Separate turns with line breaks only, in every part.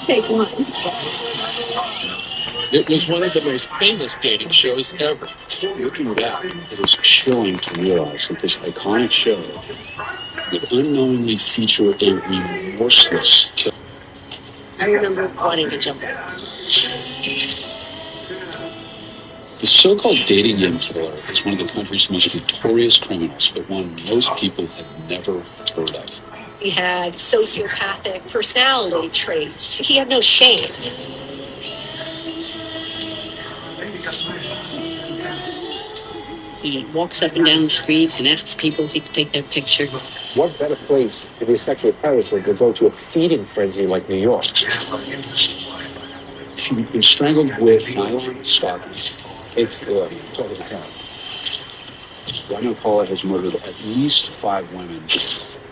Take one.
It was one of the most famous dating shows ever. Looking back, it is chilling to realize that this iconic show would unknowingly feature a remorseless killer.
I remember wanting to jump.
The so-called dating game killer is one of the country's most notorious criminals, but one most people have never heard of.
He had sociopathic personality traits. He had no shame.
He walks up and down the streets and asks people if he could take their picture.
What better place to be a sexual predator to go to a feeding frenzy like New York?
She'd been strangled with nylon stockings.
It's the talk of the town.
Rodney Alcala has murdered at least 5 women.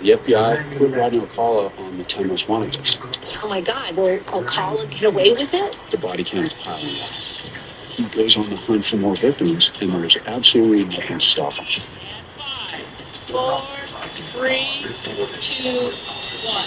The FBI put Rodney Alcala on the 10 most wanted list.
Oh my God, will Alcala get away with it?
The body count is piling up. He goes on the hunt for more victims, and there's absolutely nothing stopping him.
5, 4, 3, 2, 1.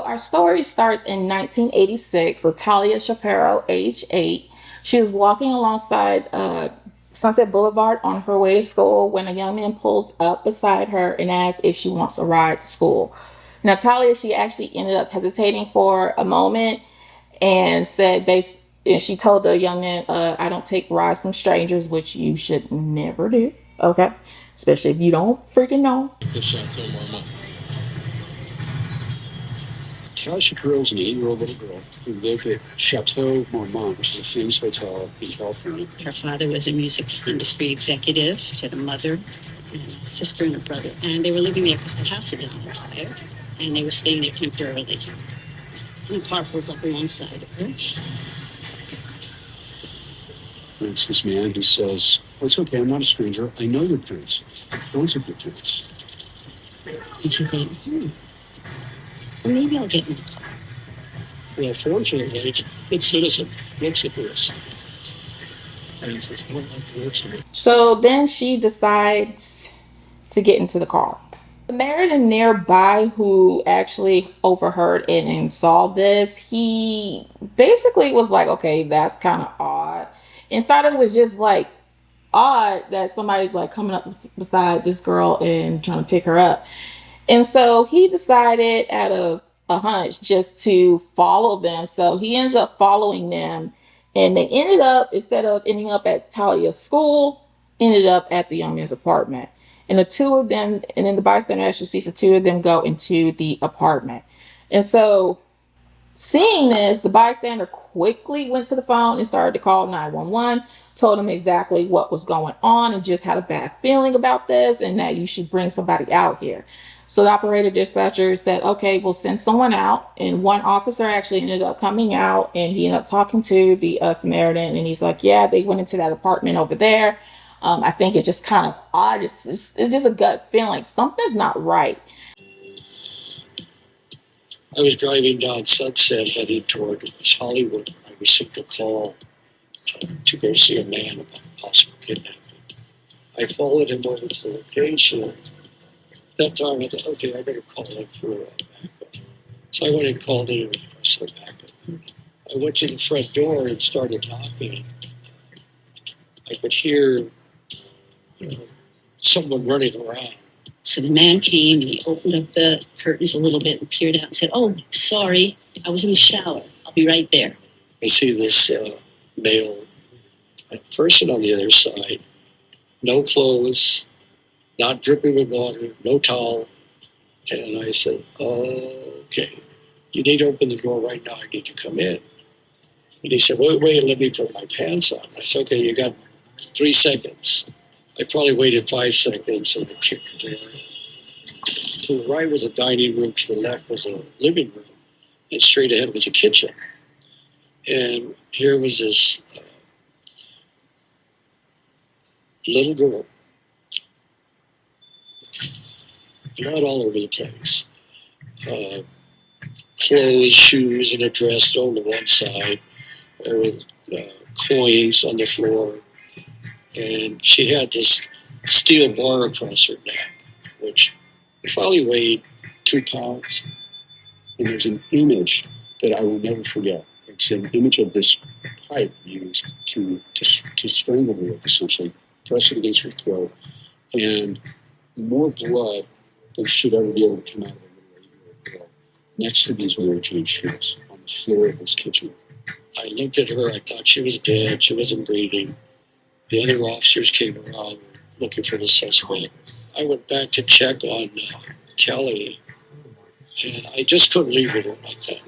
Our story starts in 1986 with Talia Shapiro, age 8. She was walking alongside Sunset Boulevard on her way to school when a young man pulls up beside her and asks if she wants a ride to school. Now, Talia, she actually ended up hesitating for a moment and and she told the young man, I don't take rides from strangers, which you should never do, okay? Especially if you don't freaking know.
The Chateau Marmont. Talia Shapiro is an 8-year-old little girl who lived at Chateau Marmont, which is a famous hotel in California.
Her father was a music industry executive. She had a mother, and a sister, and a brother. And they were living there because the house had been on fire. And they were staying there temporarily. And a car pulls up alongside of her.
And it's this man who says, oh, it's okay, I'm not a stranger. I know your parents. Those are your parents.
And she thought, well, maybe I'll get in the car.
Well, fortunately, it's a good citizen. Looks at this. And he says, oh, that works for me.
So then she decides to get into the car. The Samaritan nearby who actually overheard and saw this, he basically was like, okay, that's kind of odd. And thought it was just like odd that somebody's like coming up beside this girl and trying to pick her up. And so he decided out of a hunch just to follow them. So he ends up following them. And they ended up, instead of ending up at Talia's school, ended up at the young man's apartment. And the two of them, and then the bystander actually sees the two of them go into the apartment. And so seeing this, the bystander quickly went to the phone and started to call 911, told him exactly what was going on and just had a bad feeling about this and that you should bring somebody out here. So the operator dispatcher said, okay, we'll send someone out. And one officer actually ended up coming out and he ended up talking to the Samaritan. And he's like, yeah, they went into that apartment over there. I think it's just kind of odd. It's just a gut feeling like something's not right.
I was driving down Sunset heading toward West Hollywood when I received a call to go see a man about possible kidnapping. I followed him over to the location. At that time, I thought, okay, I better call in for backup. So I went and called in and requested backup. I went to the front door and started knocking. I could hear someone running around.
So the man came and he opened up the curtains a little bit and peered out and said, oh, sorry, I was in the shower. I'll be right there.
I see this male person on the other side, no clothes, not dripping with water, no towel. And I said, okay, you need to open the door right now. I need to come in. And he said, wait, let me put my pants on. I said, okay, you got 3 seconds. I probably waited 5 seconds and I kicked the door in. To the right was a dining room, to the left was a living room, and straight ahead was a kitchen. And here was this little girl, blood all over the place. Clothes, shoes, and a dress thrown to one side. There were coins on the floor, and she had this steel bar across her neck, which probably weighed 2 pounds.
And there's an image that I will never forget. It's an image of this pipe used to strangle her with, essentially, press it against her throat, and more blood than should ever be able to come out of a little 8-year-old girl next to these Mary Jane shoes on the floor of this kitchen.
I looked at her. I thought she was dead. She wasn't breathing. The other officers came around looking for the suspect. I went back to check on Kelly, and I just couldn't leave her there like that.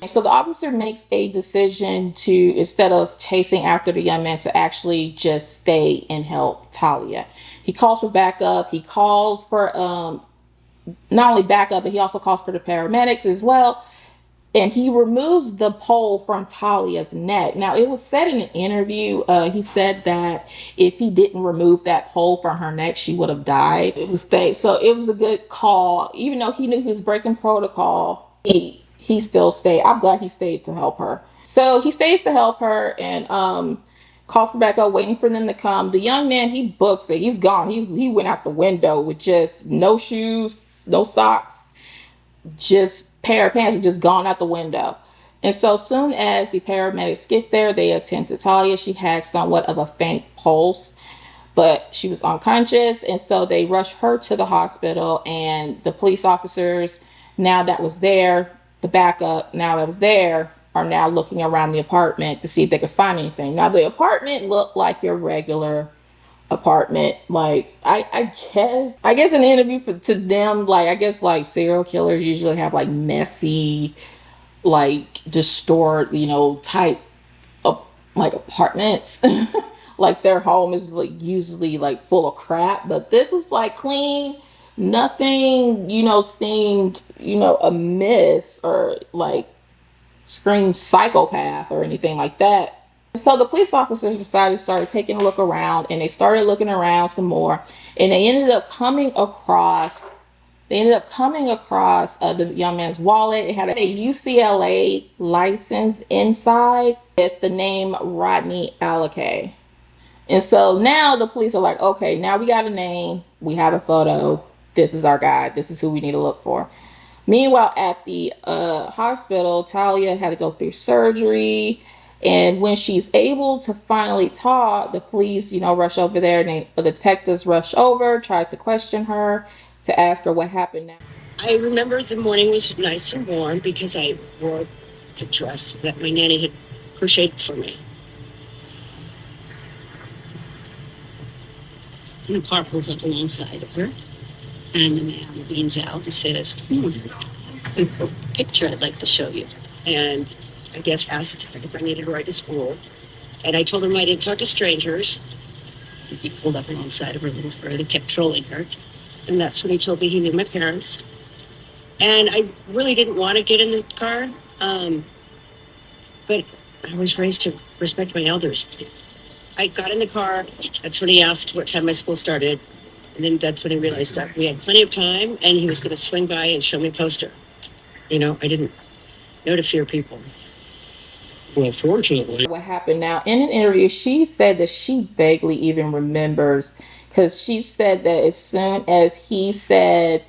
So the officer makes a decision to, instead of chasing after the young man, to actually just stay and help Talia. He calls for backup. He calls for not only backup, but he also calls for the paramedics as well. And he removes the pole from Talia's neck. Now, it was said in an interview, he said that if he didn't remove that pole from her neck, she would have died. So it was a good call. Even though he knew he was breaking protocol, he still stayed. I'm glad he stayed to help her. So he stays to help her and calls for backup, waiting for them to come. The young man, he books it. He's gone. He went out the window with just no shoes, no socks, just pair of pants, just gone out the window. And so soon as the paramedics get there, they attend to Talia. She had somewhat of a faint pulse, but she was unconscious. And so they rush her to the hospital, and the police officers, now that was there, the backup, now that was there, are now looking around the apartment to see if they could find anything. Now, the apartment looked like your regular apartment. Like, I guess an interview to them, like, I guess like serial killers usually have like messy, like distort, type of like apartments. Like their home is like usually like full of crap, but this was like clean. Nothing, seemed, amiss or like screamed psychopath or anything like that. So the police officers decided to start taking a look around, and they started looking around some more, and they ended up coming across the young man's wallet. It had a UCLA license inside with the name Rodney Alcala. And so now the police are like, okay, now we got a name, we have a photo, this is our guy, this is who we need to look for. Meanwhile, at the hospital, Talia had to go through surgery. And when she's able to finally talk, the police, rush over there, and the detectives rush over, try to question her, to ask her what happened now.
I remember the morning was nice and warm because I wore the dress that my nanny had crocheted for me. And the car pulls up alongside of her, and the man leans out and says, a picture I'd like to show you. And I guess asked if I needed to ride to school. And I told him I didn't talk to strangers. He pulled up alongside of her a little further, kept trolling her. And that's when he told me he knew my parents. And I really didn't want to get in the car. But I was raised to respect my elders. I got in the car. That's when he asked what time my school started. And then that's when he realized that we had plenty of time and he was going to swing by and show me a poster. I didn't know to fear people.
Well, fortunately,
What happened now, in an interview, she said that she vaguely even remembers, because she said that as soon as he said,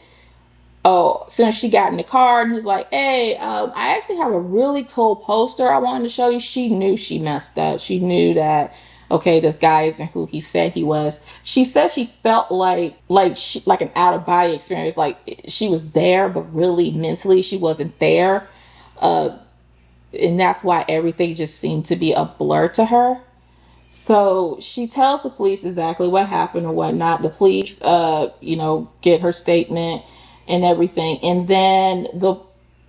as soon as she got in the car and he's like, hey, I actually have a really cool poster I wanted to show you, she knew she messed up. She knew that, okay, this guy isn't who he said he was. She said she felt like an out of body experience, like she was there, but really mentally she wasn't there. And that's why everything just seemed to be a blur to her. So she tells the police exactly what happened or whatnot. The police, get her statement and everything. And then the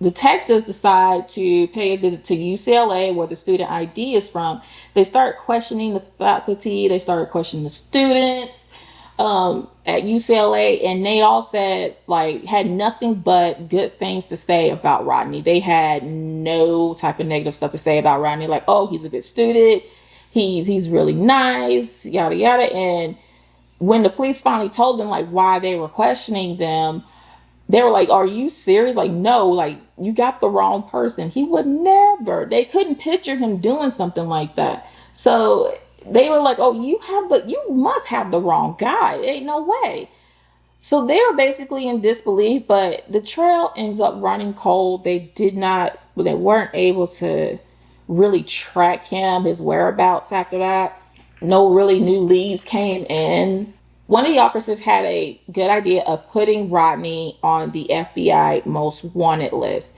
detectives decide to pay a visit to UCLA, where the student ID is from. They start questioning the faculty. They started questioning the students at UCLA, and they all said, had nothing but good things to say about Rodney. They had no type of negative stuff to say about Rodney, like, oh, he's a good student, he's really nice, yada yada. And when the police finally told them why they were questioning them, They were like, "Are you serious? Like, no, like you got the wrong person." He would never. They couldn't picture him doing something like that. So they were like, "Oh, you must have the wrong guy. Ain't no way." So they were basically in disbelief, but the trail ends up running cold. They weren't able to really track him, his whereabouts after that. No really new leads came in. One of the officers had a good idea of putting Rodney on the FBI most wanted list.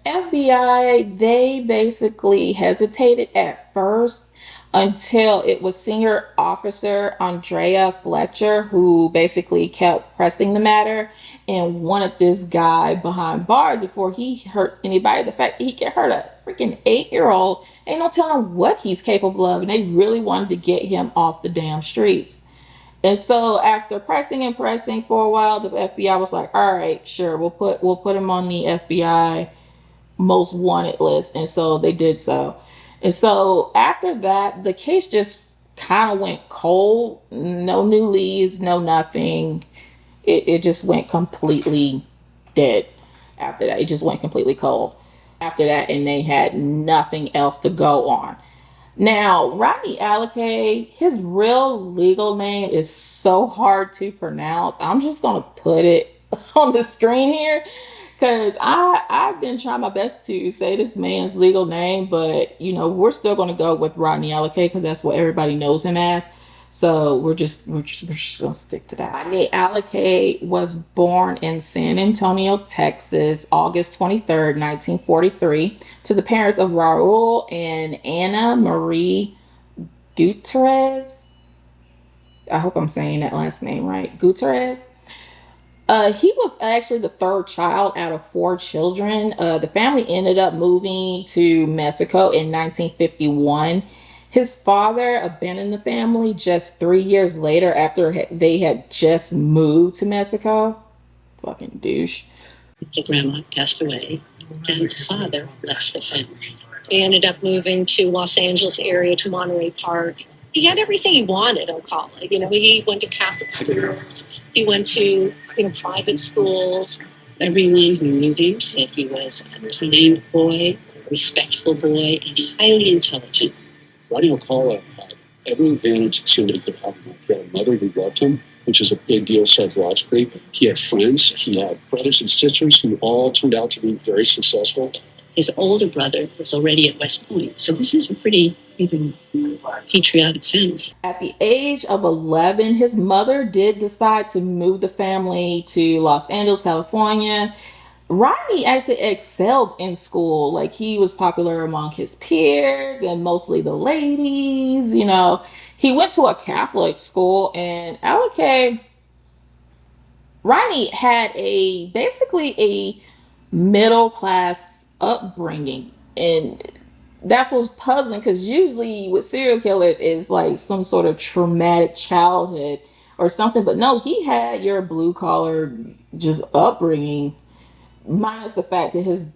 FBI, they basically hesitated at first until it was senior officer Andrea Fletcher who basically kept pressing the matter and wanted this guy behind bars before he hurts anybody. The fact that he can hurt a freaking 8-year-old, ain't no telling what he's capable of, and they really wanted to get him off the damn streets. And so after pressing and pressing for a while, the FBI was like, "All right, sure, we'll put him on the FBI most wanted list." And so they did so. And so after that, the case just kind of went cold. No new leads, no nothing. It just went completely dead after that. It just went completely cold after that, and they had nothing else to go on. Now, Rodney Alcala, his real legal name is so hard to pronounce. I'm just gonna put it on the screen here because I've been trying my best to say this man's legal name, but we're still gonna go with Rodney Alcala because that's what everybody knows him as. So we're just gonna stick to that. Rodney Alcala was born in San Antonio, Texas, August 23rd, 1943, to the parents of Raul and Anna Marie Gutierrez. I hope I'm saying that last name right. Gutierrez. He was actually the third child out of four children. The family ended up moving to Mexico in 1951. His father abandoned the family just 3 years later after they had just moved to Mexico. Fucking douche.
The grandma passed away, and the father left the family.
He ended up moving to Los Angeles area to Monterey Park. He had everything he wanted, Alcala. He went to Catholic schools. He went to, private schools.
Everyone who knew him said he was a kind boy, a respectful boy, and highly intelligent.
Rodney Alcala had every advantage that somebody could have in life. He had a mother who loved him, which is a big deal psychologically. He had friends. He had brothers and sisters who all turned out to be very successful.
His older brother was already at West Point, so this is a pretty patriotic family.
At the age of 11, his mother did decide to move the family to Los Angeles, California. Rodney actually excelled in school. Like, he was popular among his peers and mostly the ladies. He went to a Catholic school, and Rodney had basically a middle class upbringing, and that's what's puzzling because usually with serial killers it's like some sort of traumatic childhood or something, but no, he had your blue collar just upbringing, minus the fact that his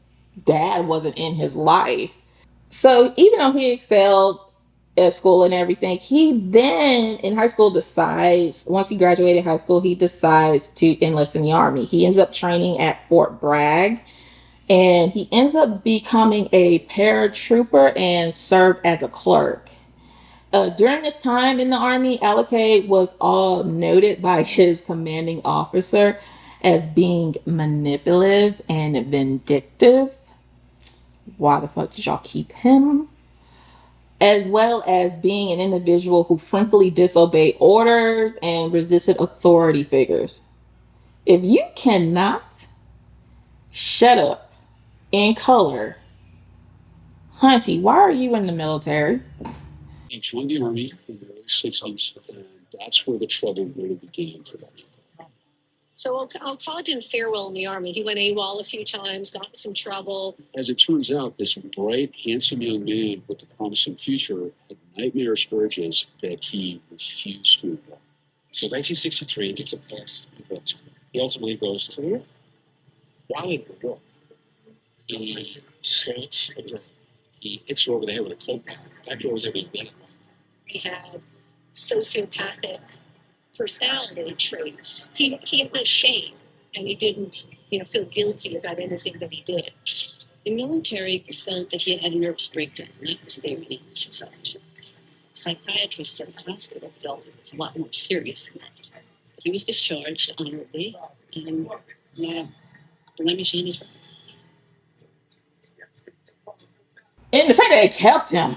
dad wasn't in his life. So even though he excelled at school and everything, he then in high school decides, once he graduated high school, he decides to enlist in the army. He ends up training at Fort Bragg, and he ends up becoming a paratrooper and served as a clerk. During his time in the army, Alcala was all noted by his commanding officer as being manipulative and vindictive. Why the fuck did y'all keep him? As well as being an individual who frequently disobeyed orders and resisted authority figures. If you cannot shut up in color, Hunty, why are you in the military?
He joined the Army in the early 60s, and that's where the trouble really began for him.
So Alcala didn't fare well in the army. He went AWOL a few times, got in some trouble.
As it turns out, this bright, handsome young man with a promising future had nightmarish urges that he refused to ignore.
So 1963, he gets a pass. He ultimately goes to New York. While in New York, he assaults a girl. He hits her over the head with a coat. That girl was every minute.
He had sociopathic personality traits. He had no shame. and he didn't, feel guilty about anything that he did.
The military felt that he had a nervous breakdown, and that was their analysis of it. Psychiatrists at the hospital felt it was a lot more serious than that. He was discharged honorably, and not a blemish on his record.
And the fact that they kept him.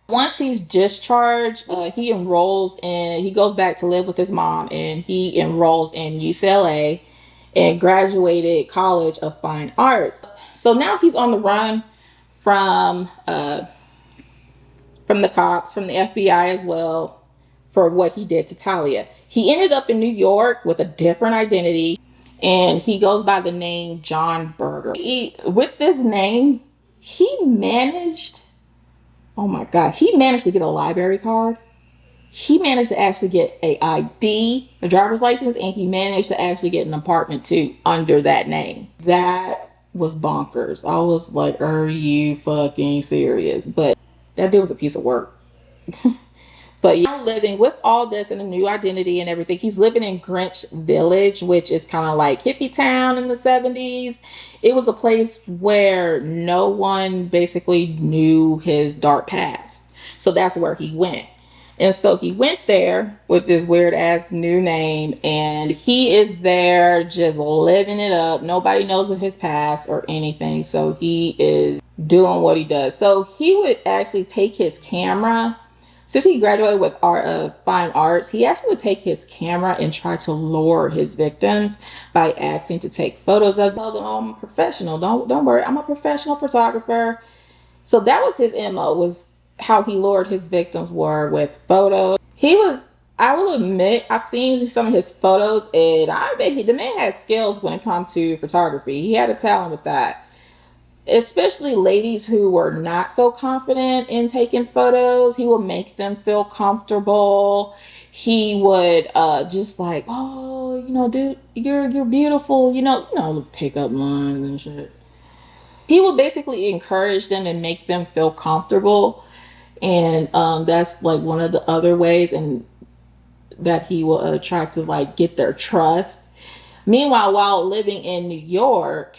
Once he's discharged, he goes back to live with his mom, and he enrolls in UCLA and graduated College of Fine Arts. So now he's on the run from the cops, from the FBI as well, for what he did to Talia. He ended up in New York with a different identity, and he goes by the name John Berger. With this name, he managed to get a library card. He managed to actually get a ID, a driver's license, and he managed to actually get an apartment too under that name. That was bonkers. I was like, are you fucking serious? But that dude was a piece of work. But yeah, living with all this and a new identity and everything. He's living in Greenwich Village, which is kind of like hippie town in the 70s. It was a place where no one basically knew his dark past. So that's where he went. And so he went there with this weird ass new name, and he is there just living it up. Nobody knows of his past or anything. So he is doing what he does. So he would actually take his camera. Since he graduated with fine arts, he actually would take his camera and try to lure his victims by asking to take photos of them. Oh, I'm a professional. Don't worry. I'm a professional photographer. So that was his MO, was how he lured his victims were with photos. I will admit, I've seen some of his photos, and I bet the man had skills when it comes to photography. He had a talent with that. Especially ladies who were not so confident in taking photos, he would make them feel comfortable. He would just like, oh, dude, you're beautiful, the pickup lines and shit. He would basically encourage them and make them feel comfortable, and that's like one of the other ways, and that he will try to like get their trust. Meanwhile, while living in New York,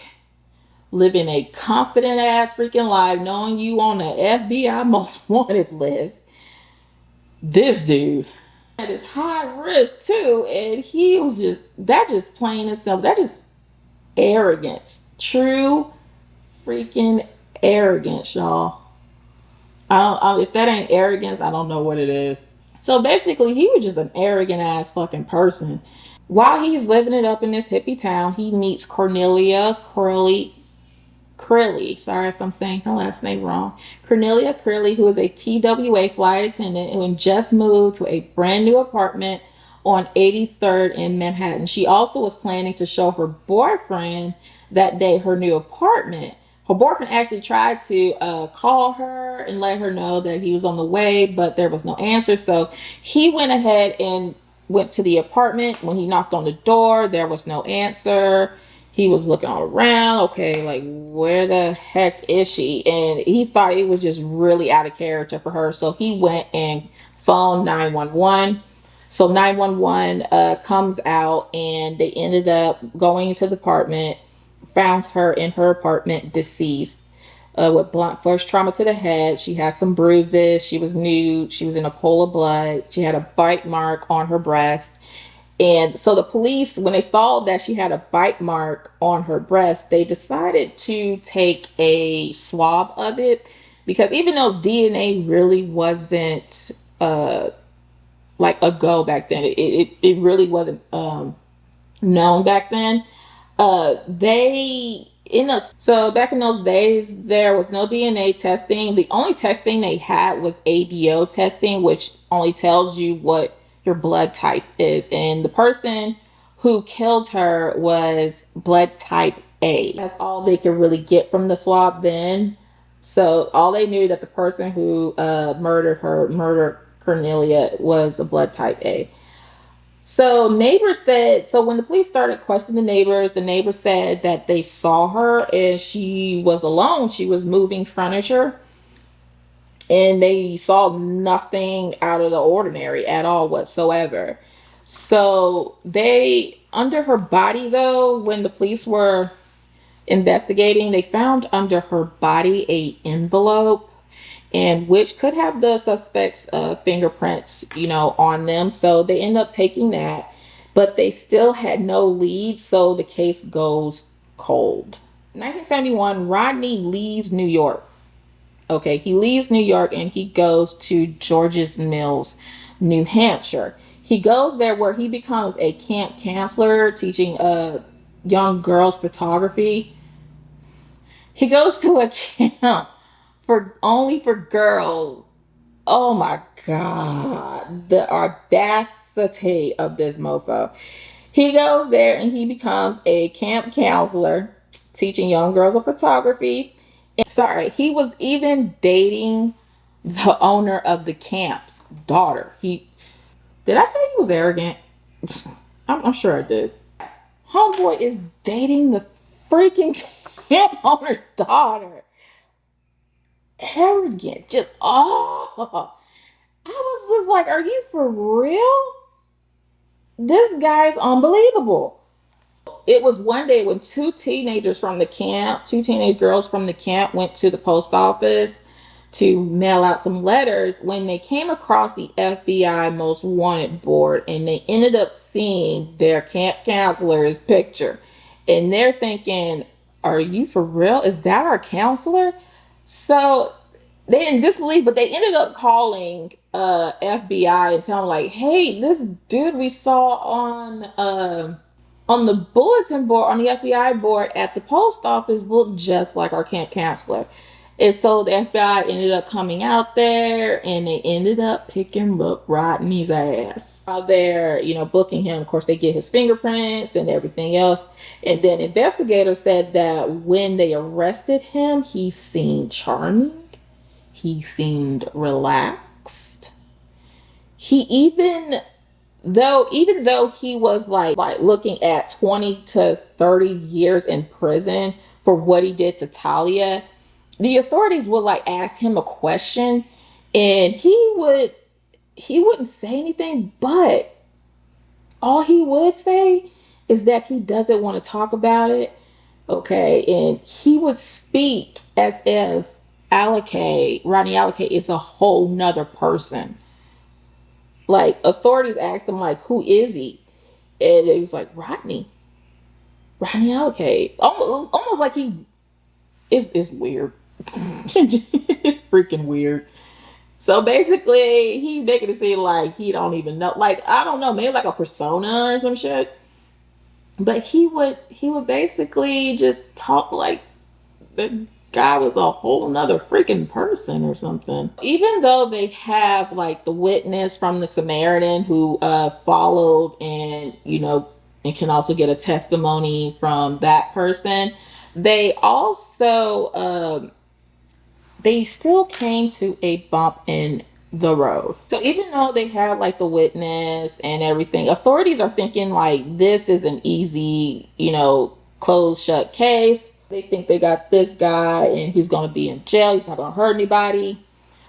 living a confident ass freaking life, knowing you on the FBI most wanted list, this dude had his high risk too, and he was just plain and simple. That is arrogance, true freaking arrogance, y'all. If that ain't arrogance, I don't know what it is. So basically, he was just an arrogant ass fucking person. While he's living it up in this hippie town, he meets Cornelia Crilly, sorry if I'm saying her last name wrong. Cornelia Crilly, who is a TWA flight attendant who just moved to a brand new apartment on 83rd in Manhattan. She also was planning to show her boyfriend that day her new apartment. Her boyfriend actually tried to call her and let her know that he was on the way, but there was no answer. So he went ahead and went to the apartment. When he knocked on the door, there was no answer. He was looking all around. Okay, like, where the heck is she? And he thought it was just really out of character for her. So he went and phoned 911. So 911 comes out, and they ended up going into the apartment, found her in her apartment deceased with blunt force trauma to the head. She had some bruises. She was nude. She was in a pool of blood. She had a bite mark on her breast. And so the police, when they saw that she had a bite mark on her breast, they decided to take a swab of it, because even though DNA really wasn't like a go back then, it really wasn't known back then. So back in those days, there was no DNA testing. The only testing they had was ABO testing, which only tells you what your blood type is. And the person who killed her was blood type A. That's all they could really get from the swab then. So all they knew that the person who murdered Cornelia was a blood type A. So when the police started questioning the neighbors said that they saw her and she was alone. She was moving furniture, and they saw nothing out of the ordinary at all whatsoever. So they Under her body, though, when the police were investigating, they found under her body a envelope, and which could have the suspect's fingerprints, on them. So they end up taking that, but they still had no leads, so the case goes cold. 1971, Rodney leaves New York. Okay, he leaves New York and he goes to George's Mills, New Hampshire. He goes there where he becomes a camp counselor teaching young girls photography. He goes to a camp for only for girls. Oh my God, the audacity of this mofo. He goes there and he becomes a camp counselor teaching young girls photography. Sorry, he was even dating the owner of the camp's daughter. Did I say he was arrogant? I'm sure I did. Homeboy is dating the freaking camp owner's daughter. Arrogant, just I was just like, are you for real? This guy's unbelievable. It was one day when two teenage girls from the camp went to the post office to mail out some letters when they came across the FBI most wanted board, and they ended up seeing their camp counselor's picture. And they're thinking, are you for real? Is that our counselor? So they didn't disbelieve, but they ended up calling FBI and telling them, like, hey, this dude we saw on the bulletin board, on the FBI board at the post office, looked just like our camp counselor. And so the FBI ended up coming out there and they ended up picking up Rodney's ass. While they're, booking him, of course, they get his fingerprints and everything else. And then investigators said that when they arrested him, he seemed charming. He seemed relaxed. Even though he was like looking at 20 to 30 years in prison for what he did to Talia, the authorities would ask him a question and he wouldn't say anything, but all he would say is that he doesn't want to talk about it. Okay, and he would speak as if Rodney Alcala is a whole nother person. Authorities asked him, who is he? And he was like, Rodney Alcala. Almost like he is weird. It's freaking weird. So basically, he making it seem like he don't even know. I don't know, maybe a persona or some shit. But he would basically just talk like the guy was a whole nother freaking person or something. Even though they have the witness from the Samaritan who followed and and can also get a testimony from that person, they also they still came to a bump in the road. So even though they have the witness and everything, authorities are thinking this is an easy, closed shut case. They think they got this guy and he's going to be in jail. He's not going to hurt anybody.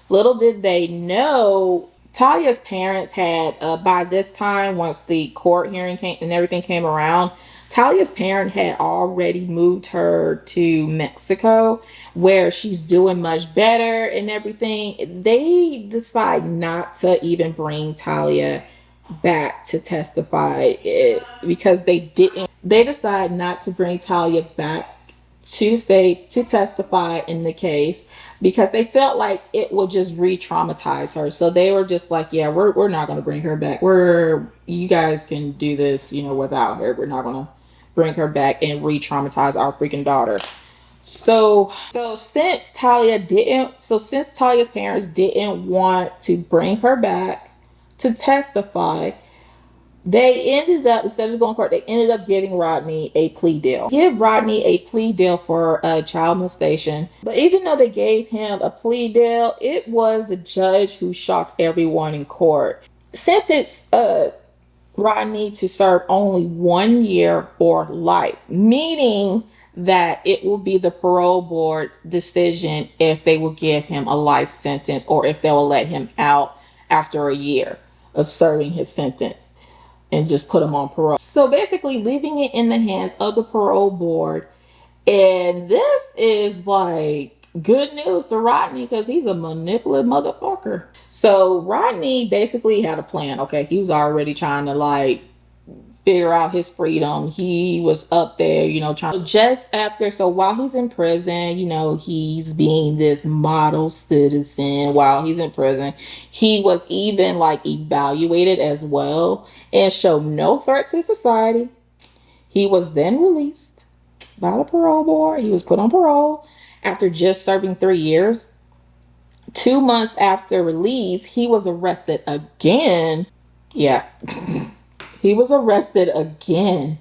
Little did they know, Talia's parents had, by this time, once the court hearing came and everything came around, Talia's parent had already moved her to Mexico, where she's doing much better and everything. They decide not to even bring Talia back to testify because they decide not to bring Talia back to states to testify in the case because they felt like it would just re-traumatize her. So they were just like, yeah, we're not going to bring her back. You guys can do this, without her. We're not going to bring her back and re-traumatize our freaking daughter. So since Talia's parents didn't want to bring her back to testify, they ended up, instead of going to court, they ended up giving Rodney a plea deal. Give Rodney a plea deal for child molestation. But even though they gave him a plea deal, it was the judge who shocked everyone in court. Sentenced Rodney to serve only 1 year or life, meaning that it will be the parole board's decision if they will give him a life sentence or if they will let him out after a year of serving his sentence. and just put him on parole. So basically leaving it in the hands of the parole board. And this is like good news to Rodney because he's a manipulative motherfucker. So Rodney basically had a plan. Okay, he was already trying to like figure out his freedom. He was up there, trying. Just after, so while he's in prison, he's being this model citizen while he's in prison. He was even like evaluated as well and showed no threat to society. He was then released by the parole board. He was put on parole after just serving 3 years. 2 months after release, he was arrested again. Yeah. He was arrested again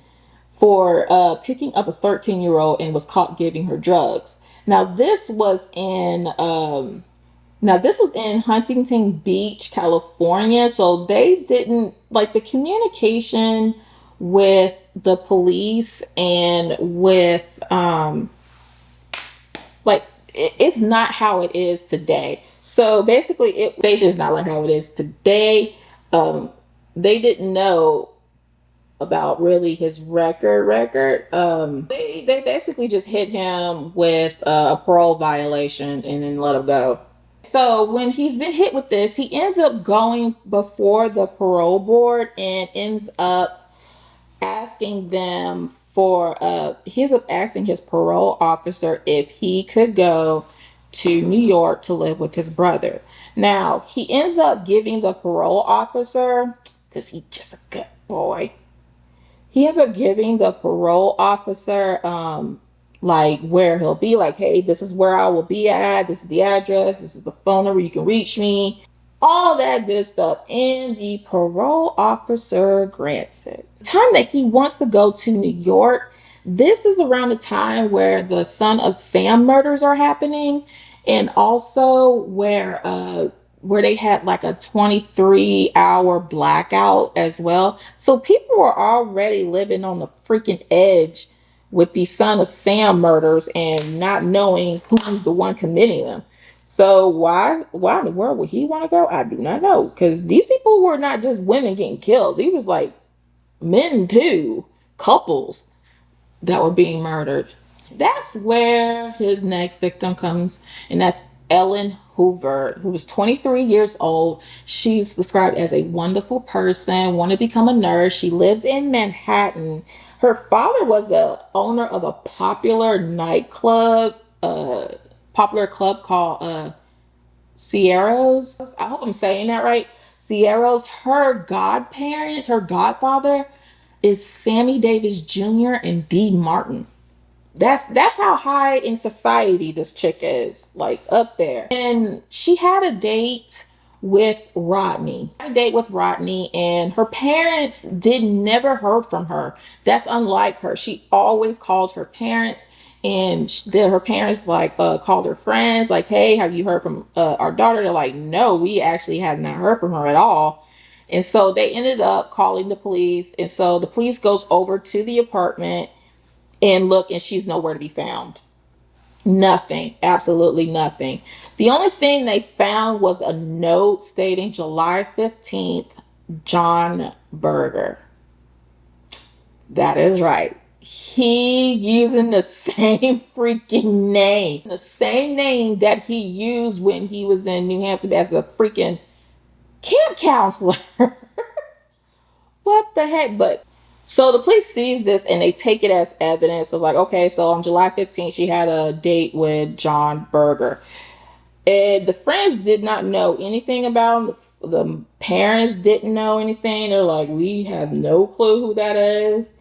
for picking up a 13-year-old and was caught giving her drugs. Now this was in Huntington Beach, California. So they didn't like the communication with the police and with it's not how it is today. So basically it's just not like how it is today. They didn't know about really his record. They basically just hit him with a parole violation and then let him go. So when he's been hit with this, he ends up going before the parole board and ends up asking them for he ends up asking his parole officer if he could go to New York to live with his brother. Now he ends up giving the parole officer, because he's just a good boy, he ends up giving the parole officer like where he'll be, like, hey, this is where I will be at, this is the address, this is the phone number, you can reach me, all that good stuff. And the parole officer grants it. The time that he wants to go to New York, this is around the time where the Son of Sam murders are happening, and also where they had like a 23-hour blackout as well. So people were already living on the freaking edge with the Son of Sam murders and not knowing who's the one committing them. So why in the world would he want to go? I do not know. Because these people were not just women getting killed. These was like men too, couples that were being murdered. That's where his next victim comes, and that's Ellen Hoover, who was 23 years old. She's described as a wonderful person, wanted to become a nurse. She lived in Manhattan. Her father was the owner of a popular nightclub, popular club called Sierra's. I hope I'm saying that right. Sierra's. Her godparents, her godfather is Sammy Davis Jr. and Dean Martin. That's how high in society this chick is, like up there. And she had a date with Rodney. And her parents never heard from her. That's unlike her. She always called her parents, and her parents like called her friends, like, hey, have you heard from our daughter? They're like, no, we actually have not heard from her at all. And so they ended up calling the police, and so the police goes over to the apartment and look, and she's nowhere to be found. Nothing. Absolutely nothing. The only thing they found was a note stating July 15th, John Berger. That is right. He using the same freaking name. The same name that he used when he was in New Hampshire as a freaking camp counselor. What the heck? But so the police sees this and they take it as evidence of like, okay, so on July 15th, she had a date with John Berger. And the friends did not know anything about him. The parents didn't know anything. They're like, we have no clue who that is.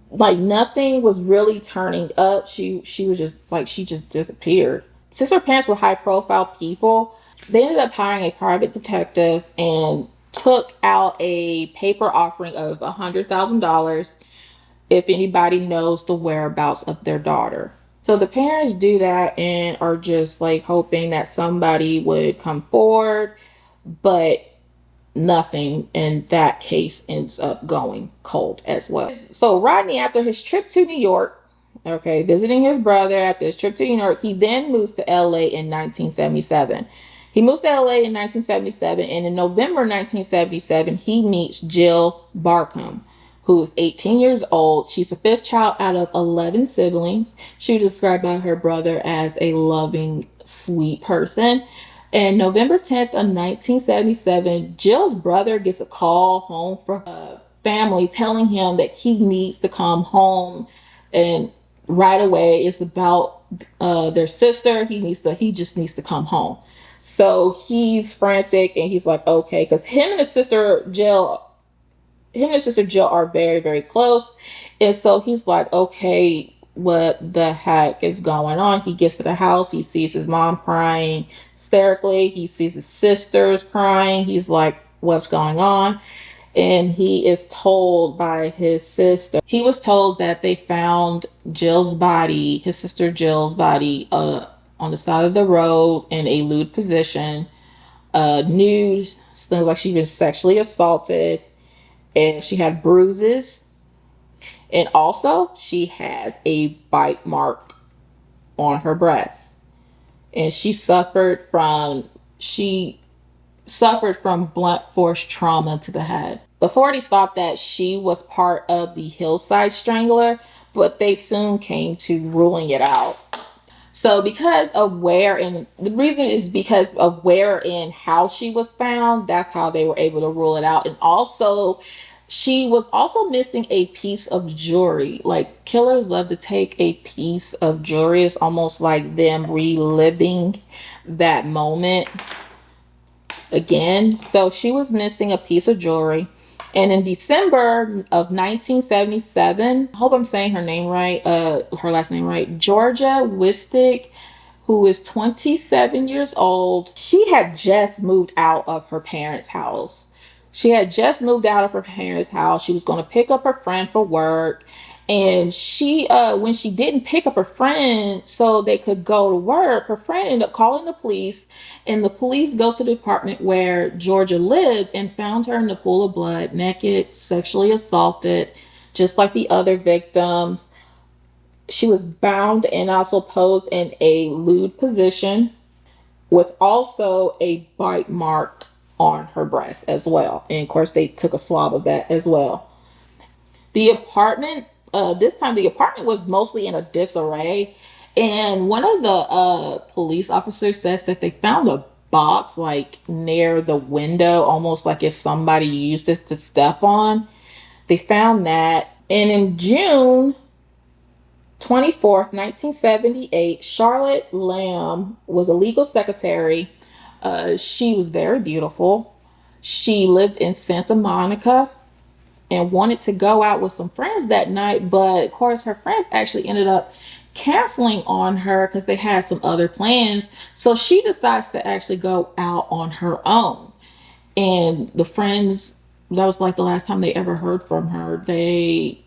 Like nothing was really turning up. She was just like, she just disappeared. Since her parents were high profile people, they ended up hiring a private detective and took out a paper offering of $100,000 if anybody knows the whereabouts of their daughter. So the parents do that and are just like hoping that somebody would come forward, but nothing, and that case ends up going cold as well. So Rodney, after his trip to New York, visiting his brother, after his trip to New York, he then moves to LA in 1977. He moves to LA in 1977, and in November 1977, he meets Jill Barkham, who is 18 years old. She's the fifth child out of 11 siblings. She was described by her brother as a loving, sweet person. And November 10th of 1977, Jill's brother gets a call home from family telling him that he needs to come home and right away. It's about their sister. He just needs to come home. So he's frantic and he's like, okay, because him and his sister Jill are very, very close. And so he's like, okay, what the heck is going on? He gets to the house, he sees his mom crying hysterically, he sees his sisters crying. He's like, what's going on? And he is told by his sister, he was told that they found Jill's body, his sister Jill's body, on the side of the road in a lewd position, nude, so like she'd been sexually assaulted, and she had bruises, and also she has a bite mark on her breast, and she suffered from blunt force trauma to the head. The authorities thought that she was part of the Hillside Strangler, but they soon came to ruling it out. So because of where, and the reason is because of where and how she was found, that's how they were able to rule it out. And also, she was also missing a piece of jewelry. Like, killers love to take a piece of jewelry. It's almost like them reliving that moment again. So she was missing a piece of jewelry. And in December of 1977, I hope I'm saying her name right, her last name right, Georgia Wistick, who is 27 years old, she had just moved out of her parents' house. She had just moved out of her parents' house. She was going to pick up her friend for work. And she, when she didn't pick up her friend so they could go to work, her friend ended up calling the police, and the police goes to the apartment where Georgia lived and found her in the pool of blood, naked, sexually assaulted, just like the other victims. She was bound and also posed in a lewd position with also a bite mark on her breast as well. And of course, they took a swab of that as well. The apartment, this time the apartment was mostly in a disarray. And one of the police officers says that they found a box like near the window, almost like if somebody used this to step on. They found that. And in June 24th, 1978, Charlotte Lamb was a legal secretary. She was very beautiful. She lived in Santa Monica and wanted to go out with some friends that night, but of course her friends actually ended up canceling on her because they had some other plans. So she decides to actually go out on her own. And the friends, that was like the last time they ever heard from her. They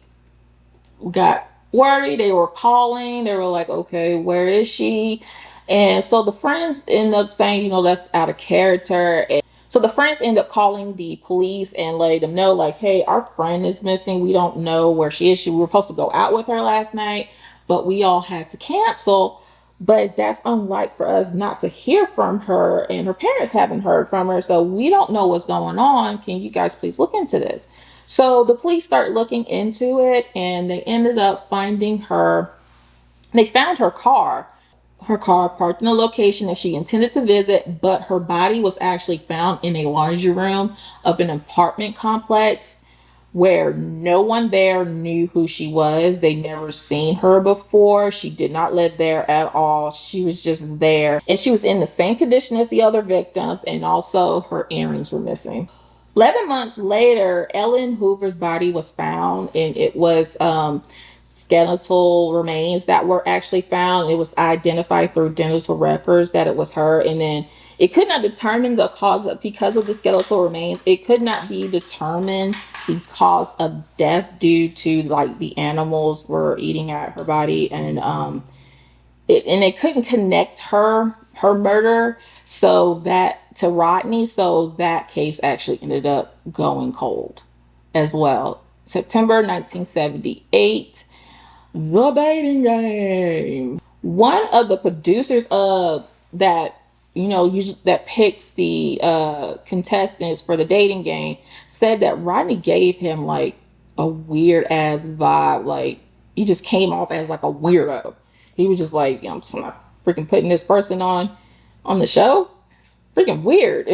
got worried. They were calling. They were like, okay, where is she? And so the friends end up saying, that's out of character. And so the friends end up calling the police and letting them know, like, hey, our friend is missing. We don't know where she is. We were supposed to go out with her last night, but we all had to cancel. But that's unlike for us not to hear from her, and her parents haven't heard from her. So we don't know what's going on. Can you guys please look into this? So the police start looking into it, and they ended up finding her. They found her car parked in a location that she intended to visit, but her body was actually found in a laundry room of an apartment complex where no one there knew who she was. They never seen her before. She did not live there at all. She was just there, and she was in the same condition as the other victims, and also her earrings were missing. 11 months later, Ellen Hoover's body was found, and it was skeletal remains that were actually found. It was identified through dental records that it was her, and then it could not determine the cause because of the skeletal remains. It could not be determined the cause of death due to like the animals were eating at her body, and they couldn't connect her murder to Rodney, so that case actually ended up going cold as well. September 1978, The Dating Game. One of the producers of that that picks the contestants for the dating game said that Rodney gave him like a weird ass vibe. Like he just came off as like a weirdo. He was just like, I'm not freaking putting this person on the show. Freaking weird.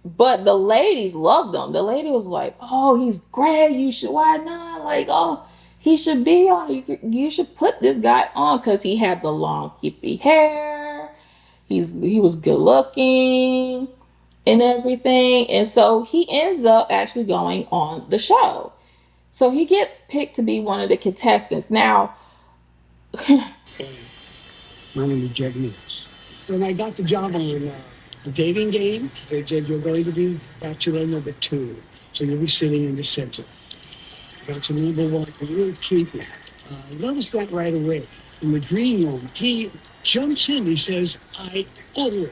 But the ladies loved him. The lady was like, "Oh, he's great. You should. Why not? Like, oh, he should be on. You should put this guy on because he had the long hippie hair. He was good looking and everything. And so he ends up actually going on the show. So he gets picked to be one of the contestants. Now,
my name is Jed Mills. When I got the job on the dating game, they said you're going to be bachelor number 2. So you'll be sitting in the center. Bachelor number 1, really creepy. I noticed that right away. In the green room, he jumps in. He says, I always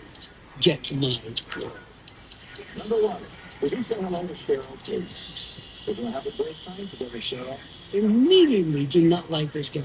get my girl.
Number 1, would you say hello to Cheryl, please? We're going to have a great time together, Cheryl.
Immediately did not like this guy.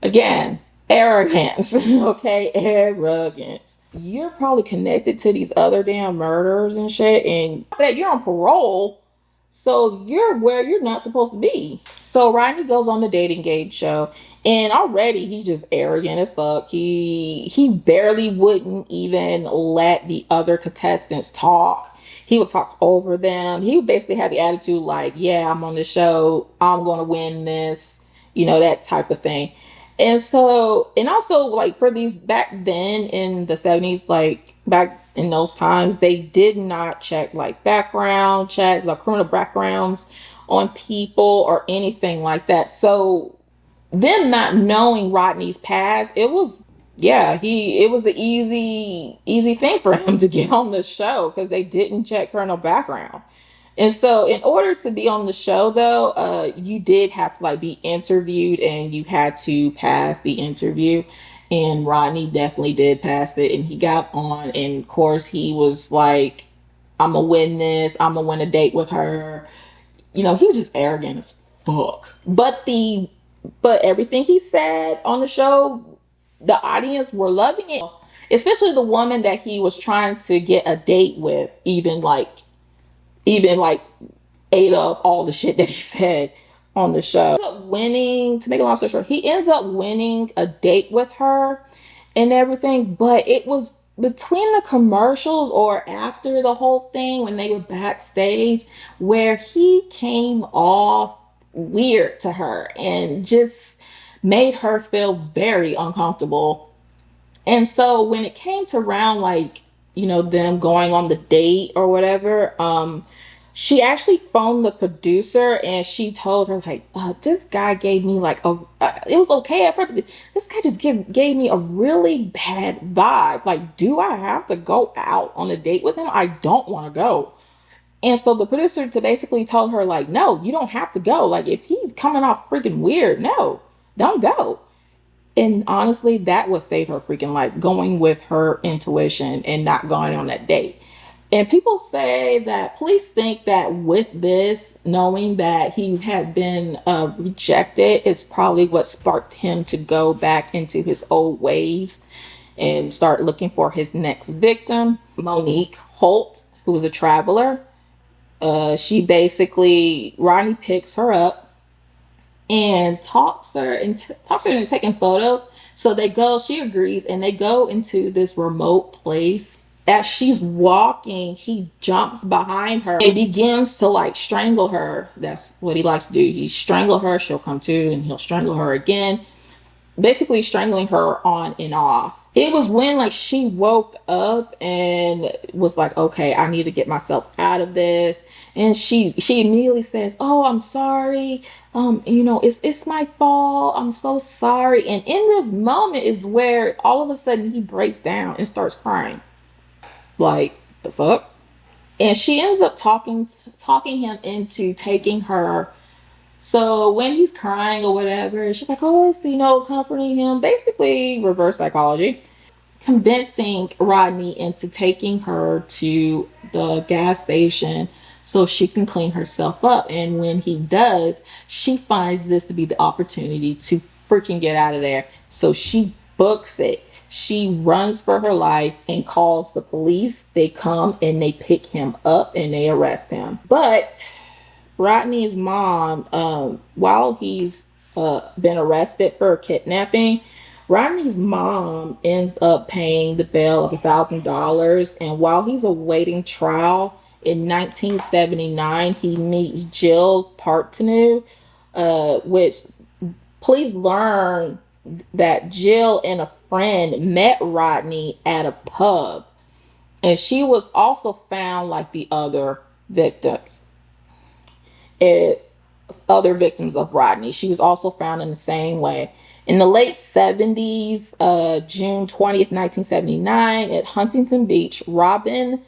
again, arrogance. Okay, arrogance. You're probably connected to these other damn murders and shit, and that you're on parole, so you're where you're not supposed to be. So Rodney goes on the dating game show, and already he's just arrogant as fuck. He barely wouldn't even let the other contestants talk. He would talk over them. He would basically have the attitude like, yeah, I'm on the show, I'm gonna win this, that type of thing. And so, and also like for these back then in the 70s, like back in those times, they did not check like background checks, like criminal backgrounds on people or anything like that. So them not knowing Rodney's past, it was, yeah, it was an easy thing for him to get on the show because they didn't check criminal background. And so, in order to be on the show, though, you did have to like be interviewed, and you had to pass the interview. And Rodney definitely did pass it, and he got on. And of course, he was like, "I'm gonna win this. I'm gonna win a date with her." He was just arrogant as fuck. But everything he said on the show, the audience were loving it, especially the woman that he was trying to get a date with. Even like ate up all the shit that he said on the show. To make a long story short, he ends up winning a date with her and everything, but it was between the commercials or after the whole thing when they were backstage where he came off weird to her and just made her feel very uncomfortable. And so when it came to round like, them going on the date or whatever, she actually phoned the producer and she told her like, this guy gave me like it was okay at first, but this guy just gave me a really bad vibe. Like, do I have to go out on a date with him? I don't want to go. And so the producer to basically told her like, no, you don't have to go. Like, if he's coming off freaking weird, no, don't go. And honestly, that would save her freaking life, going with her intuition and not going on that date. And people say that police think that with this, knowing that he had been rejected, is probably what sparked him to go back into his old ways and start looking for his next victim, Monique Holt, who was a traveler. Rodney picks her up and talks her into taking photos. So she agrees, and they go into this remote place. As she's walking, he jumps behind her and begins to like strangle her. That's what he likes to do. He strangle her, she'll come to, and he'll strangle her again, basically strangling her on and off. It was when like she woke up and was like, okay, I need to get myself out of this. And she immediately says, oh, I'm sorry. It's my fault. I'm so sorry. And in this moment is where all of a sudden he breaks down and starts crying. Like, the fuck? And she ends up talking him into taking her. So when he's crying or whatever, she's like, oh, it's, comforting him. Basically, reverse psychology. Convincing Rodney into taking her to the gas station so she can clean herself up. And when he does, she finds this to be the opportunity to freaking get out of there. So she books it. She runs for her life and calls the police. They come and they pick him up and they arrest him. But Rodney's mom, while he's been arrested for kidnapping, Rodney's mom ends up paying the bail of $1,000. And while he's awaiting trial in 1979, he meets Jill Partenu, which police learn that Jill and a friend met Rodney at a pub. And she was also found like the victims. Other victims of Rodney. She was also found in the same way. In the late 70s, June 20th, 1979, at Huntington Beach, Robin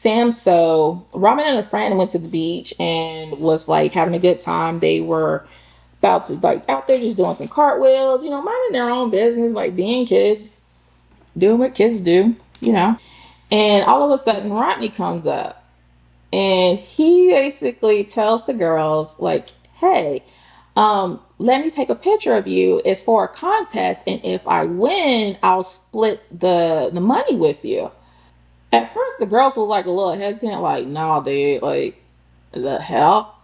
and a friend went to the beach and was like having a good time. They were about to like out there just doing some cartwheels, minding their own business, like being kids, doing what kids do. And all of a sudden, Rodney comes up and he basically tells the girls, like, hey, let me take a picture of you. It's for a contest, and if I win, I'll split the money with you. At first, the girls was like a little hesitant, like, nah, dude, like, the hell?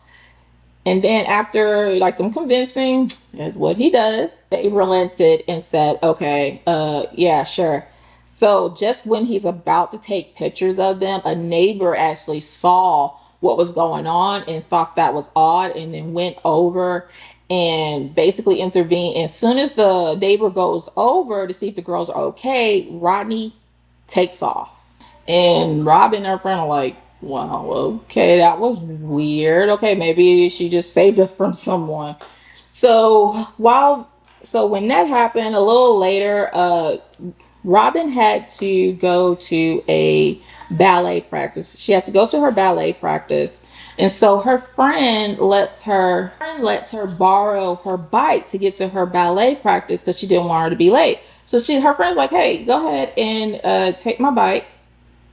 And then after like some convincing, is what he does, they relented and said, okay, yeah, sure. So just when he's about to take pictures of them, a neighbor actually saw what was going on and thought that was odd and then went over and basically intervened. As soon as the neighbor goes over to see if the girls are okay, Rodney takes off. And Rob and her friend are like, wow, okay, that was weird. Okay, maybe she just saved us from someone. So when that happened, a little later, Robin had to go to a ballet practice. She had to go to her ballet practice. And so her friend lets her borrow her bike to get to her ballet practice because she didn't want her to be late. So her friend's like, hey, go ahead and take my bike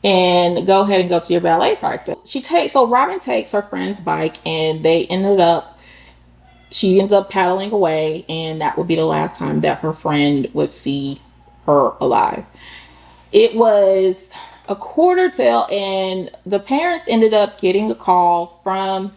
and go ahead and go to your ballet practice. So Robin takes her friend's bike and she ends up paddling away, and that would be the last time that her friend would see her alive. It was a quarter till, and the parents ended up getting a call from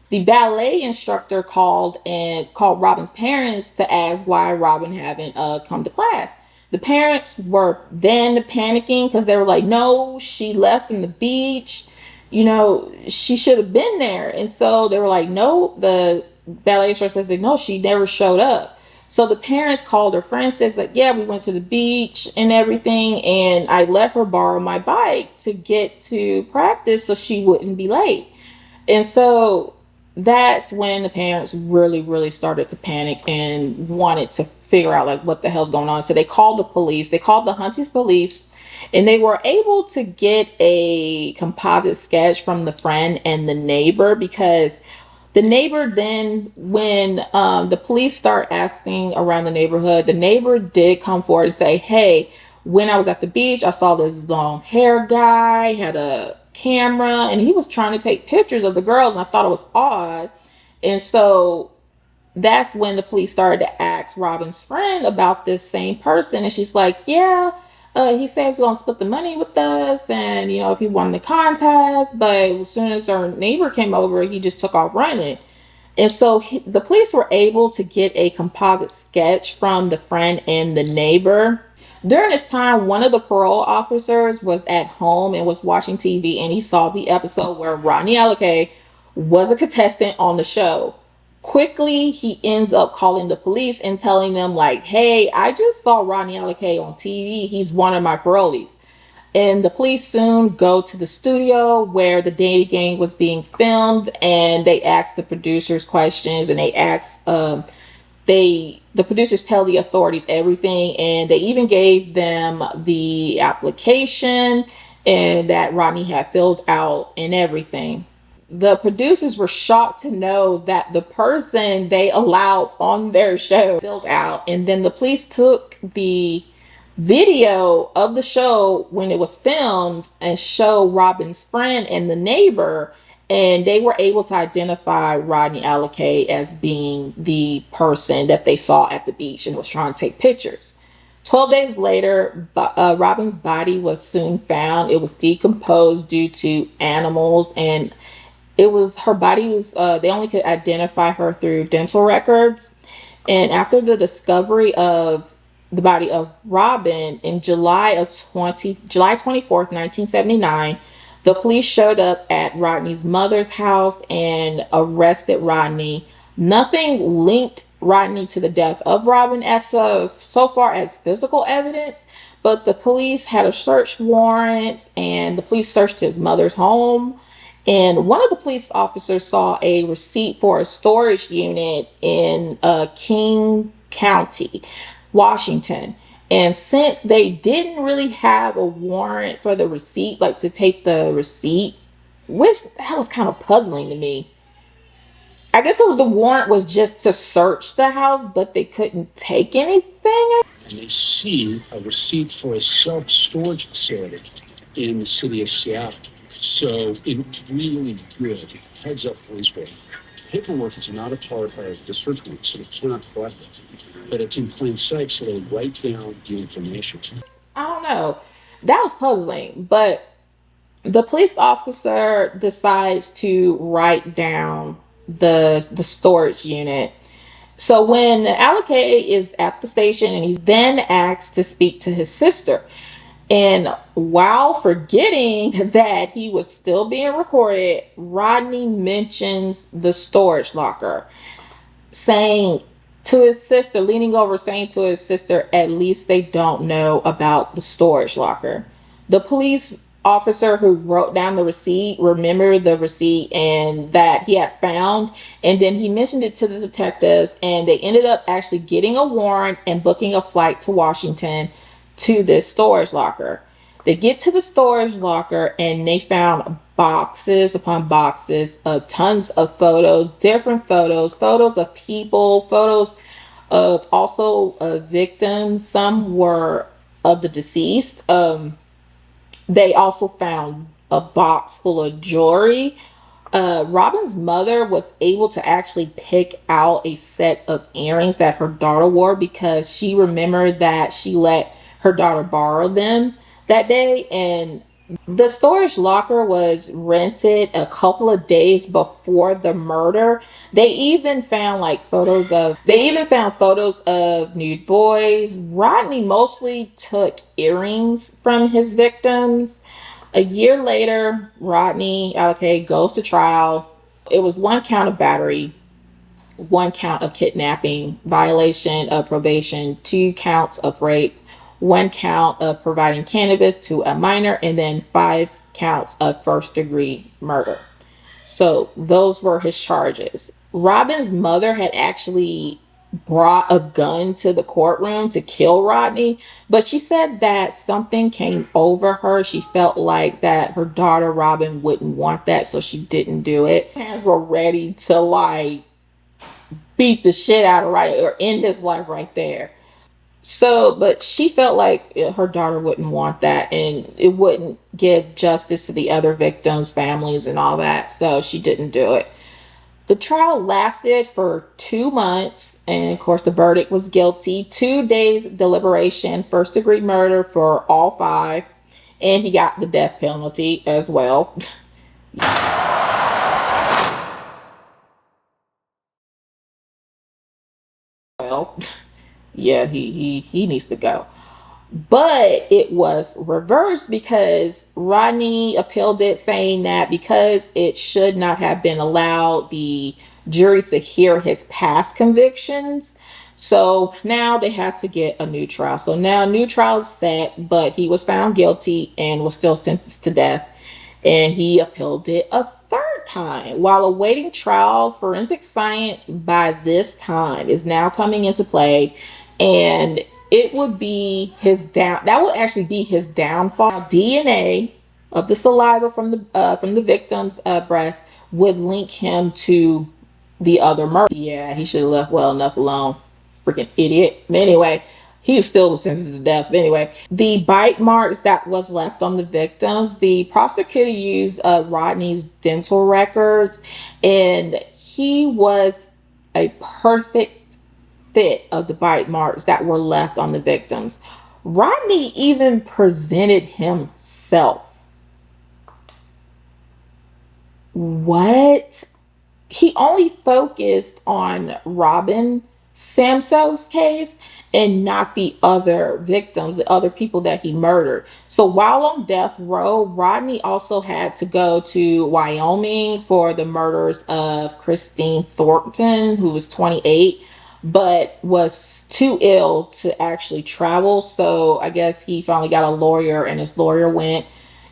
the ballet instructor called Robin's parents to ask why Robin haven't come to class. The parents were then panicking because they were like, no, she left from the beach. She should have been there. And so they were like, no, the ballet instructor says that no, she never showed up. So the parents called her friend, says like, yeah, we went to the beach and everything, and I let her borrow my bike to get to practice so she wouldn't be late. And so that's when the parents really, really started to panic and wanted to figure out like what the hell's going on. So they called the police. They called the Hunties police, and they were able to get a composite sketch from the friend and the neighbor, because the neighbor then, when the police start asking around the neighborhood, the neighbor did come forward and say, hey, when I was at the beach, I saw this long hair guy, had a camera, and he was trying to take pictures of the girls, and I thought it was odd. And so that's when the police started to ask Robin's friend about this same person, and she's like, yeah, he said he was going to split the money with us, and if he won the contest, but as soon as our neighbor came over, he just took off running. And so the police were able to get a composite sketch from the friend and the neighbor. During this time, one of the parole officers was at home and was watching TV, and he saw the episode where Rodney Alcala was a contestant on the show. Quickly, he ends up calling the police and telling them like, hey, I just saw Rodney Alcala on TV. He's one of my parolees. And the police soon go to the studio where the dating game was being filmed, and they ask the producers questions, and the producers tell the authorities everything, and they even gave them the application and that Rodney had filled out and everything. The producers were shocked to know that the person they allowed on their show filled out, and then the police took the video of the show when it was filmed and show Robin's friend and the neighbor, and they were able to identify Rodney Alcala as being the person that they saw at the beach and was trying to take pictures. 12 days later, Robin's body was soon found. It was decomposed due to animals, and it was her body was they only could identify her through dental records. And after the discovery of the body of Robin in July 24th, 1979, the police showed up at Rodney's mother's house and arrested Rodney. Nothing linked Rodney to the death of Robin as of so far as physical evidence, but the police had a search warrant and the police searched his mother's home. And one of the police officers saw a receipt for a storage unit in King County, Washington. And since they didn't really have a warrant for the receipt, like to take the receipt, which that was kind of puzzling to me. I guess the warrant was just to search the house, but they couldn't take anything.
And they see a receipt for a self-storage facility in the city of Seattle. So it really good heads up police work. Paperwork is not a part of the search warrant, so they cannot collect it. But it's in plain sight, so they write down the information.
I don't know. That was puzzling, but the police officer decides to write down the storage unit. So when Alcala is at the station and he's then asked to speak to his sister, and while forgetting that he was still being recorded, Rodney mentions the storage locker, saying to his sister, leaning over, saying to his sister, at least they don't know about the storage locker. The police officer who wrote down the receipt remembered the receipt and that he had found, and then he mentioned it to the detectives, and they ended up actually getting a warrant and booking a flight to Washington to this storage locker. They get to the storage locker and they found boxes upon boxes of tons of photos, different photos, photos of people, photos of also victims. Some were of the deceased. They also found a box full of jewelry. Robin's mother was able to actually pick out a set of earrings that her daughter wore because she remembered that she let her daughter borrow them that day. And the storage locker was rented a couple of days before the murder. They even found photos of nude boys. Rodney mostly took earrings from his victims. A year later, Rodney Alcala goes to trial. It was one count of battery, one count of kidnapping, violation of probation, two counts of rape, one count of providing cannabis to a minor, and then 5 counts of first-degree murder. So those were his charges. Robin's mother had actually brought a gun to the courtroom to kill Rodney, but she said that something came over her. She felt like that her daughter Robin wouldn't want that, so she didn't do it. Parents were ready to beat the shit out of Rodney or end his life right there. So, but she felt like her daughter wouldn't want that and it wouldn't give justice to the other victims' families and all that. So she didn't do it. The trial lasted for 2 months, and of course, the verdict was guilty. 2 days deliberation, first degree murder for all 5, and he got the death penalty as well. Well, yeah, he needs to go. But it was reversed because Rodney appealed it, saying that because it should not have been allowed the jury to hear his past convictions. So now they have to get a new trial. So now a new trial is set, but he was found guilty and was still sentenced to death. And he appealed it a third time. While awaiting trial, forensic science by this time is now coming into play, and it would be that would actually be his downfall. DNA of the saliva from the victim's breast would link him to the other murder. Yeah, he should have left well enough alone. Freaking idiot. Anyway, he was still sentenced to death. Anyway, the bite marks that was left on the victims, the prosecutor used Rodney's dental records, and he was a perfect fit of the bite marks that were left on the victims. Rodney even presented himself. What? He only focused on Robin Samso's case and not the other victims, the other people that he murdered. So while on death row, Rodney also had to go to Wyoming for the murders of Christine Thornton, who was 28, but was too ill to actually travel. So I guess he finally got a lawyer, and his lawyer went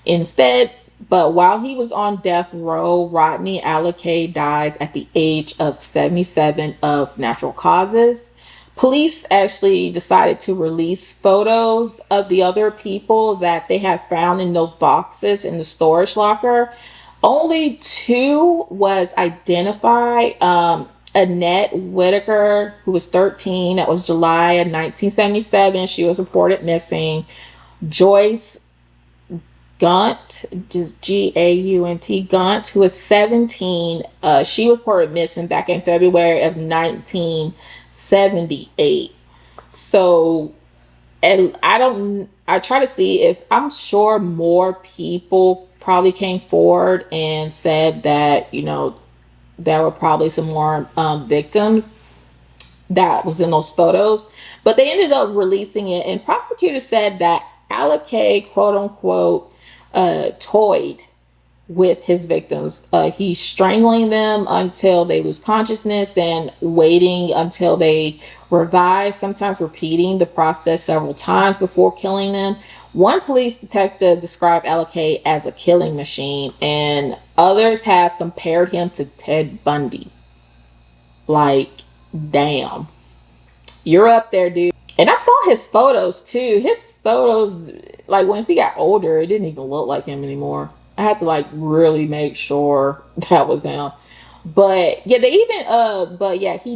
instead. But while he was on death row, Rodney Alcala dies at the age of 77 of natural causes. Police actually decided to release photos of the other people that they had found in those boxes in the storage locker. Only two was identified. Annette Whitaker, who was 13, that was July of 1977. She was reported missing. Joyce Gaunt, just Gaunt, Gaunt, who was 17. She was reported missing back in February of 1978. So, and I try to see if, I'm sure more people probably came forward and said that, there were probably some more victims that was in those photos, but they ended up releasing it, and prosecutors said that Alakay, quote unquote, toyed with his victims. He's strangling them until they lose consciousness, then waiting until they revive, sometimes repeating the process several times before killing them. One police detective described Alakay as a killing machine, and others have compared him to Ted Bundy. Like, damn. You're up there, dude. And I saw his photos too. His photos, like once he got older, it didn't even look like him anymore. I had to like really make sure that was him. But yeah, he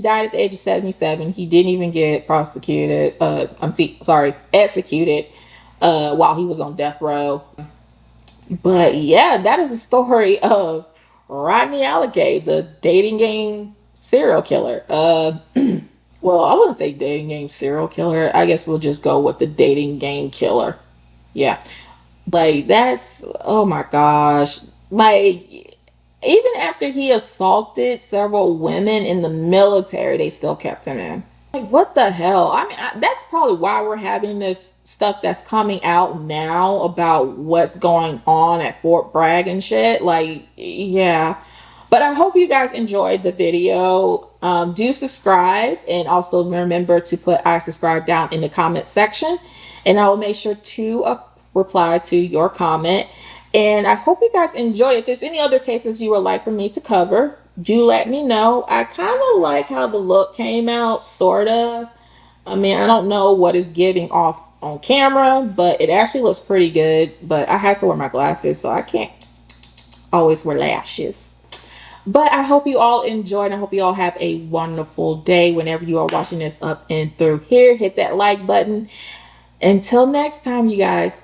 died at the age of 77. He didn't even get prosecuted. Executed while he was on death row. But yeah, that is the story of Rodney Alcala, the dating game serial killer. Well, I wouldn't say dating game serial killer. I guess we'll just go with the dating game killer. Yeah. Like, that's, oh my gosh. Like, even after he assaulted several women in the military, they still kept him in. Like, what the hell? I mean, that's probably why we're having this stuff that's coming out now about what's going on at Fort Bragg and shit. Like, yeah. But I hope you guys enjoyed the video. Do subscribe, and also remember to put I subscribe down in the comment section, and I will make sure to reply to your comment. And I hope you guys enjoyed. If there's any other cases you would like for me to cover, do let me know. I kind of like how the look came out, sort of. I mean, I don't know what it's giving off on camera, but it actually looks pretty good. But I had to wear my glasses, so I can't always wear lashes. But I hope you all enjoyed. I hope you all have a wonderful day whenever you are watching this up and through here. Hit that like button. Until next time, you guys.